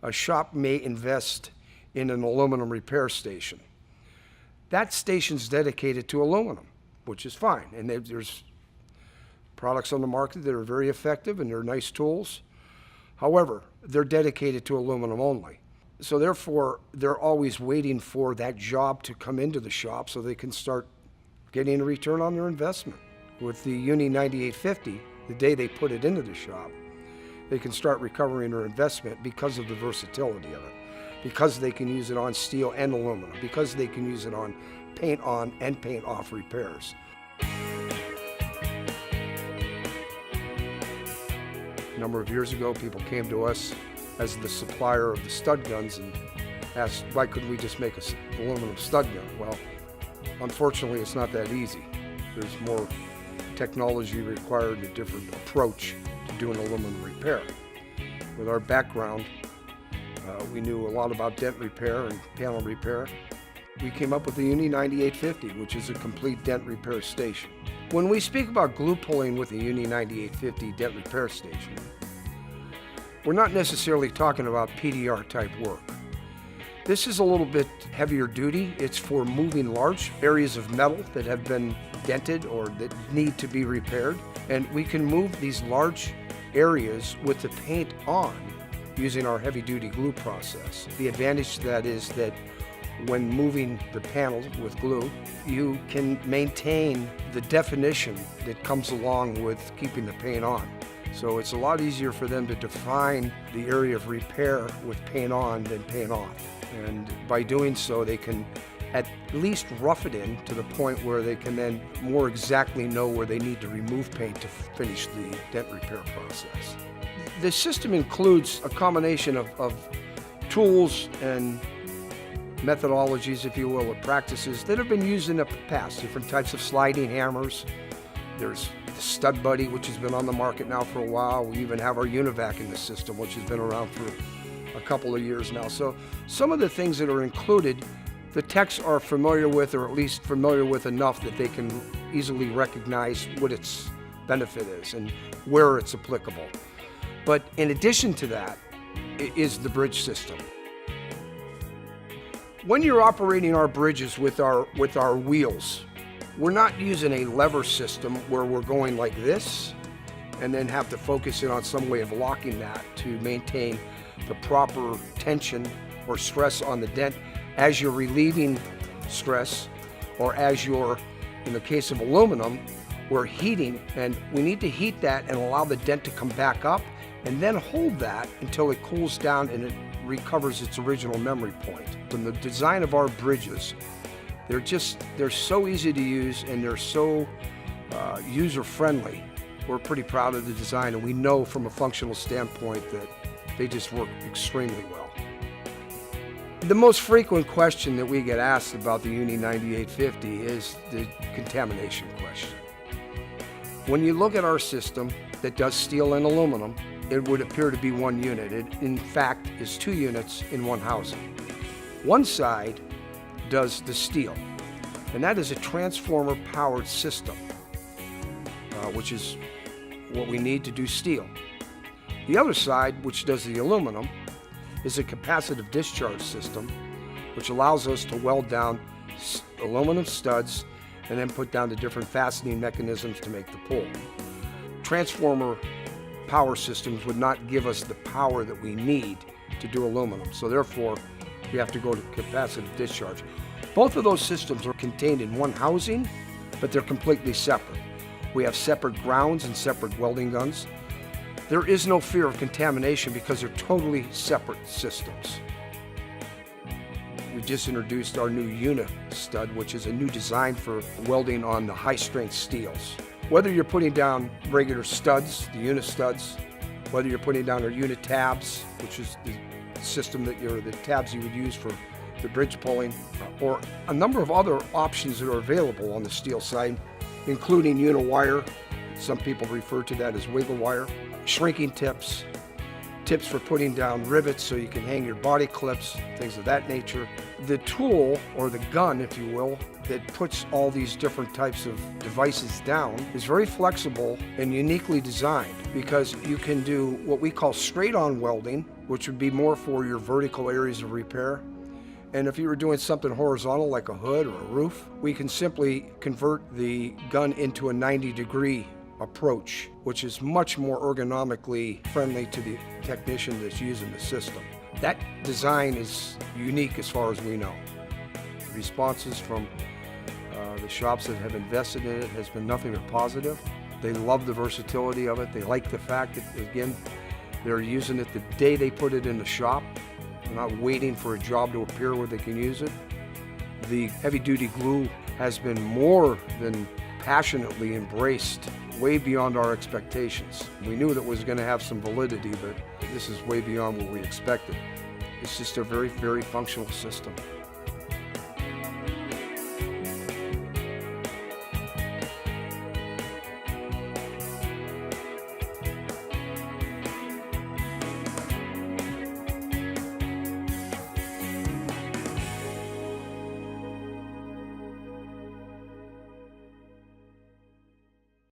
a shop may invest in an aluminum repair station. That station's dedicated to aluminum, which is fine. And there's products on the market that are very effective and they're nice tools. However, they're dedicated to aluminum only. So therefore, they're always waiting for that job to come into the shop so they can start getting a return on their investment. With the Uni 9850, the day they put it into the shop, they can start recovering their investment because of the versatility of it, because they can use it on steel and aluminum, because they can use it on paint on and paint off repairs. A number of years ago, people came to us as the supplier of the stud guns and asked, why couldn't we just make an aluminum stud gun? Well, unfortunately, it's not that easy. There's more technology required and a different approach to doing aluminum repair. With our background, we knew a lot about dent repair and panel repair. We came up with the Uni 9850, which is a complete dent repair station. When we speak about glue pulling with the Uni 9850 dent repair station, we're not necessarily talking about PDR type work. This is a little bit heavier duty. It's for moving large areas of metal that have been dented or that need to be repaired. And we can move these large areas with the paint on using our heavy duty glue process. The advantage to that is that when moving the panel with glue, you can maintain the definition that comes along with keeping the paint on. So it's a lot easier for them to define the area of repair with paint on than paint off. And by doing so, they can at least rough it in to the point where they can then more exactly know where they need to remove paint to finish the dent repair process. The system includes a combination of tools and methodologies, if you will, or practices that have been used in the past. Different types of sliding hammers. There's the Stud Buddy, which has been on the market now for a while. We even have our Univac in the system, which has been around for a couple of years now. So some of the things that are included, the techs are familiar with, or at least familiar with enough that they can easily recognize what its benefit is and where it's applicable. But in addition to that is the bridge system. When you're operating our bridges with our wheels, we're not using a lever system where we're going like this and then have to focus in on some way of locking that to maintain the proper tension or stress on the dent as you're relieving stress, or as you're, in the case of aluminum, we're heating, and we need to heat that and allow the dent to come back up and then hold that until it cools down and it recovers its original memory point. And the design of our bridges, they're so easy to use and they're so user-friendly. We're pretty proud of the design, and we know from a functional standpoint that they just work extremely well. The most frequent question that we get asked about the Uni 9850 is the contamination question. When you look at our system that does steel and aluminum, it would appear to be one unit. It, in fact, is two units in one housing. One side does the steel, and that is a transformer-powered system, which is what we need to do steel. The other side, which does the aluminum, is a capacitive discharge system, which allows us to weld down aluminum studs and then put down the different fastening mechanisms to make the pull. Transformer power systems would not give us the power that we need to do aluminum, so therefore we have to go to capacitive discharge. Both of those systems are contained in one housing, but they're completely separate. We have separate grounds and separate welding guns. There is no fear of contamination because they're totally separate systems. We just introduced our new Uni stud, which is a new design for welding on the high-strength steels. Whether you're putting down regular studs, the Uni studs, whether you're putting down our Uni tabs, which is the system that the tabs you would use for the bridge pulling, or a number of other options that are available on the steel side, including Uni wire. Some people refer to that as wiggle wire. Shrinking tips for putting down rivets so you can hang your body clips, things of that nature. The tool, or the gun, if you will, that puts all these different types of devices down is very flexible and uniquely designed. because you can do what we call straight-on welding, which would be more for your vertical areas of repair. And if you were doing something horizontal like a hood or a roof, we can simply convert the gun into a 90-degree approach, which is much more ergonomically friendly to the technician that's using the system. That design is unique as far as we know. Responses from the shops that have invested in it has been nothing but positive. They love the versatility of it. They like the fact that, again, they're using it the day they put it in the shop. They're not waiting for a job to appear where they can use it. The heavy-duty glue has been more than passionately embraced, way beyond our expectations. We knew that it was going to have some validity, but this is way beyond what we expected. It's just a very, very functional system.